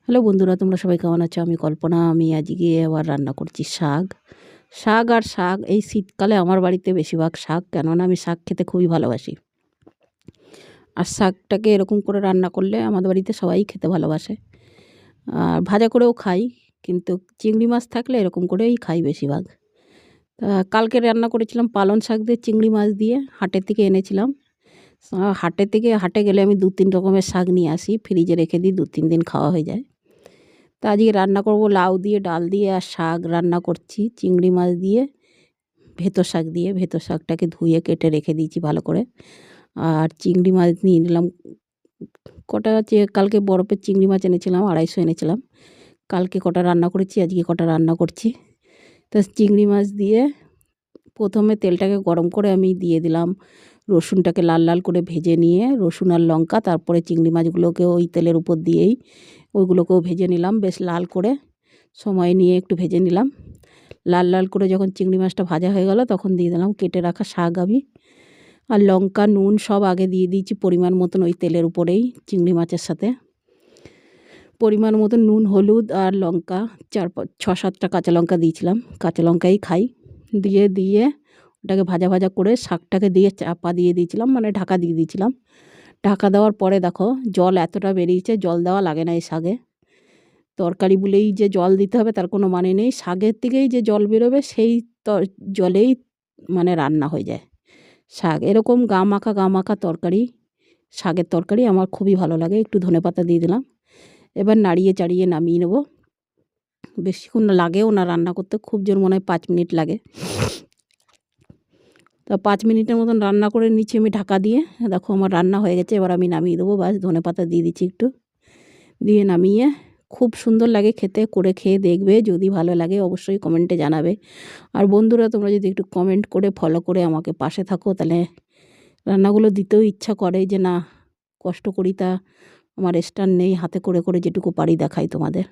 Hello বন্ধুরা, তোমরা সবাই কেমন আছো? আমি কল্পনা। আমি আজকে আবার রান্না করছি শাক। শাক আর শাক, এই শীতকালে আমার বাড়িতে বেশিরভাগ শাক, কেননা আমি শাক খেতে খুবই ভালোবাসি। আর শাকটাকে এরকম করে রান্না করলে আমাদের বাড়িতে সবাই খেতে ভালোবাসে। আর ভাজা করেও খাই, কিন্তু চিংড়ি মাছ থাকলে এরকম করেই খাই বেশিরভাগ। কালকে রান্না করেছিলাম পালং শাক দিয়ে চিংড়ি মাছ দিয়ে, হাটের থেকে এনেছিলাম। হাটে গেলে আমি 2-3 রকমের শাক নিয়ে আসি, ফ্রিজে রেখে দিই, 2-3 দিন খাওয়া হয়ে যায়। তা আজকে রান্না করব লাউ দিয়ে, ডাল দিয়ে, আর শাক রান্না করছি চিংড়ি মাছ দিয়ে, ভেতো শাক দিয়ে। ভেতো শাকটাকে ধুয়ে কেটে রেখে দিয়েছি ভালো করে। আর চিংড়ি মাছ নিয়ে নিলাম কটা, কালকে বরফের চিংড়ি মাছ এনেছিলাম, 250 এনেছিলাম। কালকে কটা রান্না করেছি, আজকে কটা রান্না করছি। তা চিংড়ি মাছ দিয়ে প্রথমে তেলটাকে গরম করে আমি দিয়ে দিলাম রসুনটাকে লাল লাল করে ভেজে নিয়ে, রসুন আর লঙ্কা, তারপরে চিংড়ি মাছগুলোকে ওই তেলের উপর দিয়েই ওইগুলোকেও ভেজে নিলাম বেশ লাল করে, সময় নিয়ে একটু ভেজে নিলাম। লাল লাল করে যখন চিংড়ি মাছটা ভাজা হয়ে গেল, তখন দিয়ে দিলাম কেটে রাখা শাক আমি। আর লঙ্কা নুন সব আগে দিয়ে দিয়েছি পরিমাণ মতন, ওই তেলের উপরেই চিংড়ি মাছের সাথে। পরিমাণ মতন নুন, হলুদ আর লঙ্কা, 6-7টা কাঁচা লঙ্কা দিয়েছিলাম, কাঁচা লঙ্কাই খাই। দিয়ে ওটাকে ভাজা ভাজা করে শাকটাকে দিয়ে চাপা দিয়ে দিয়েছিলাম, মানে ঢাকা দিয়ে দিয়েছিলাম। ঢাকা দেওয়ার পরে দেখো জল এতটা বেরিয়েছে, জল দেওয়া লাগে না এই শাকে। তরকারি বলেই যে জল দিতে হবে তার কোনো মানে নেই, শাকের থেকেই যে জল বেরোবে সেই জলেই মানে রান্না হয়ে যায় শাক। এরকম গা মাখা তরকারি, শাকের তরকারি আমার খুবই ভালো লাগে। একটু ধনেপাতা দিয়ে দিলাম, এবার নাড়িয়ে চাড়িয়ে নামিয়ে নেব। বেশিক্ষণ লাগেও না রান্না করতে, খুব জোর মনে হয় 5 মিনিট লাগে। তা 5 মিনিটের মতন রান্না করে নিচ্ছি আমি ঢাকা দিয়ে। দেখো আমার রান্না হয়ে গেছে, এবার আমি নামিয়ে দেবো। বাস ধনেপাতা দিয়ে দিচ্ছি একটু, দিয়ে নামিয়ে। খুব সুন্দর লাগে খেতে, করে খেয়ে দেখবে, যদি ভালো লাগে অবশ্যই কমেন্টে জানাবে। আর বন্ধুরা, তোমরা যদি একটু কমেন্ট করে ফলো করে আমাকে পাশে থাকো, তাহলে রান্নাগুলো দিতেও ইচ্ছা করে যে না, কষ্ট করি তা আমার স্ট্যান্ড নেই, হাতে করে করে যেটুকু পারি দেখাই তোমাদের।